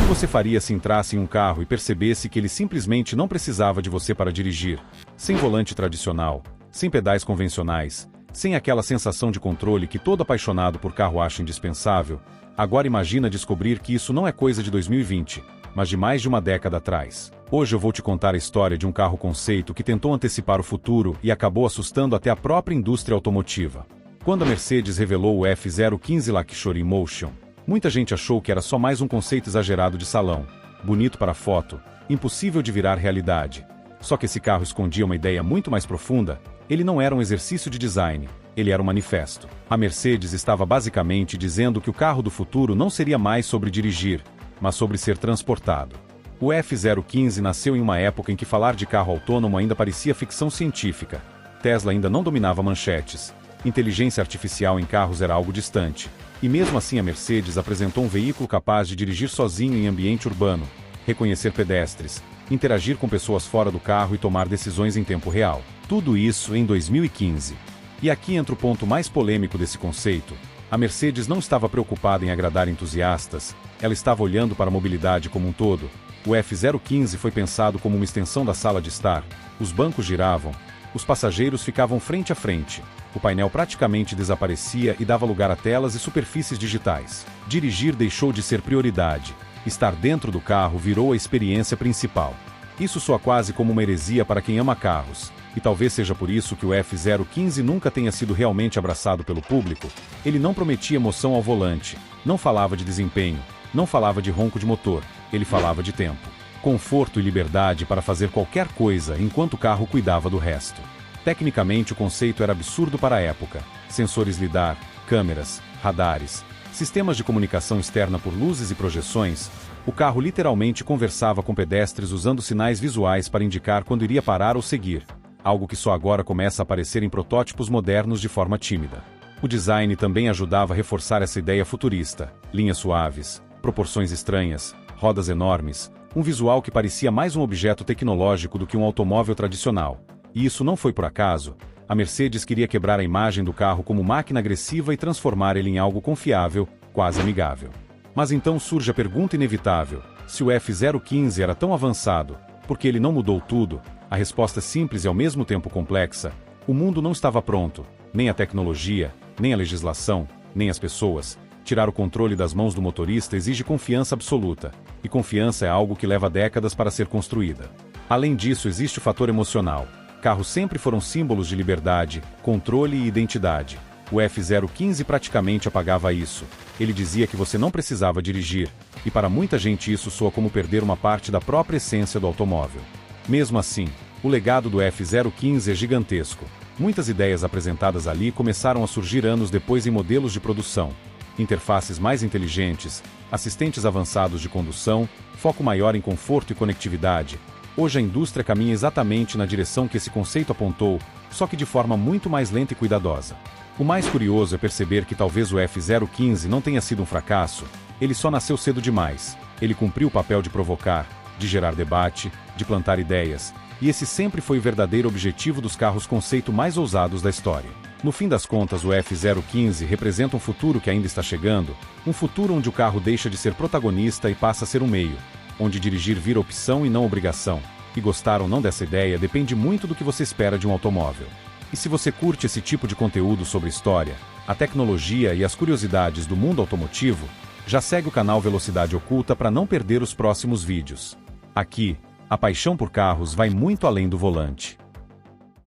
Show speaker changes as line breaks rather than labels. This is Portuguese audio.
que você faria se entrasse em um carro e percebesse que ele simplesmente não precisava de você para dirigir? Sem volante tradicional, sem pedais convencionais, sem aquela sensação de controle que todo apaixonado por carro acha indispensável, agora imagina descobrir que isso não é coisa de 2020, mas de mais de uma década atrás. Hoje eu vou te contar a história de um carro conceito que tentou antecipar o futuro e acabou assustando até a própria indústria automotiva. Quando a Mercedes revelou o F015 Luxury Motion, muita gente achou que era só mais um conceito exagerado de salão, bonito para foto, impossível de virar realidade. Só que esse carro escondia uma ideia muito mais profunda. Ele não era um exercício de design, ele era um manifesto. A Mercedes estava basicamente dizendo que o carro do futuro não seria mais sobre dirigir, mas sobre ser transportado. O F015 nasceu em uma época em que falar de carro autônomo ainda parecia ficção científica. Tesla ainda não dominava manchetes. Inteligência artificial em carros era algo distante. E mesmo assim a Mercedes apresentou um veículo capaz de dirigir sozinho em ambiente urbano, reconhecer pedestres, interagir com pessoas fora do carro e tomar decisões em tempo real. Tudo isso em 2015. E aqui entra o ponto mais polêmico desse conceito. A Mercedes não estava preocupada em agradar entusiastas, ela estava olhando para a mobilidade como um todo. O F015 foi pensado como uma extensão da sala de estar. Os bancos giravam, os passageiros ficavam frente a frente. O painel praticamente desaparecia e dava lugar a telas e superfícies digitais. Dirigir deixou de ser prioridade. Estar dentro do carro virou a experiência principal. Isso soa quase como uma heresia para quem ama carros. E talvez seja por isso que o F015 nunca tenha sido realmente abraçado pelo público. Ele não prometia emoção ao volante, não falava de desempenho, não falava de ronco de motor, ele falava de tempo. Conforto e liberdade para fazer qualquer coisa enquanto o carro cuidava do resto. Tecnicamente o conceito era absurdo para a época. Sensores lidar, câmeras, radares, sistemas de comunicação externa por luzes e projeções. O carro literalmente conversava com pedestres usando sinais visuais para indicar quando iria parar ou seguir. Algo que só agora começa a aparecer em protótipos modernos de forma tímida. O design também ajudava a reforçar essa ideia futurista. Linhas suaves, proporções estranhas, rodas enormes, um visual que parecia mais um objeto tecnológico do que um automóvel tradicional. E isso não foi por acaso. A Mercedes queria quebrar a imagem do carro como máquina agressiva e transformar ele em algo confiável, quase amigável. Mas então surge a pergunta inevitável: se o F015 era tão avançado, por que ele não mudou tudo? A resposta é simples e ao mesmo tempo complexa. O mundo não estava pronto, nem a tecnologia, nem a legislação, nem as pessoas. Tirar o controle das mãos do motorista exige confiança absoluta, e confiança é algo que leva décadas para ser construída. Além disso, existe o fator emocional. Carros sempre foram símbolos de liberdade, controle e identidade. O F015 praticamente apagava isso. Ele dizia que você não precisava dirigir, e para muita gente isso soa como perder uma parte da própria essência do automóvel. Mesmo assim, o legado do F015 é gigantesco. Muitas ideias apresentadas ali começaram a surgir anos depois em modelos de produção. Interfaces mais inteligentes, assistentes avançados de condução, foco maior em conforto e conectividade. Hoje a indústria caminha exatamente na direção que esse conceito apontou, só que de forma muito mais lenta e cuidadosa. O mais curioso é perceber que talvez o F015 não tenha sido um fracasso, ele só nasceu cedo demais. Ele cumpriu o papel de provocar, de gerar debate, de plantar ideias, e esse sempre foi o verdadeiro objetivo dos carros conceito mais ousados da história. No fim das contas, o F015 representa um futuro que ainda está chegando, um futuro onde o carro deixa de ser protagonista e passa a ser um meio, onde dirigir vira opção e não obrigação. E gostar ou não dessa ideia depende muito do que você espera de um automóvel. E se você curte esse tipo de conteúdo sobre história, a tecnologia e as curiosidades do mundo automotivo, já segue o canal Velocidade Oculta para não perder os próximos vídeos. Aqui, a paixão por carros vai muito além do volante.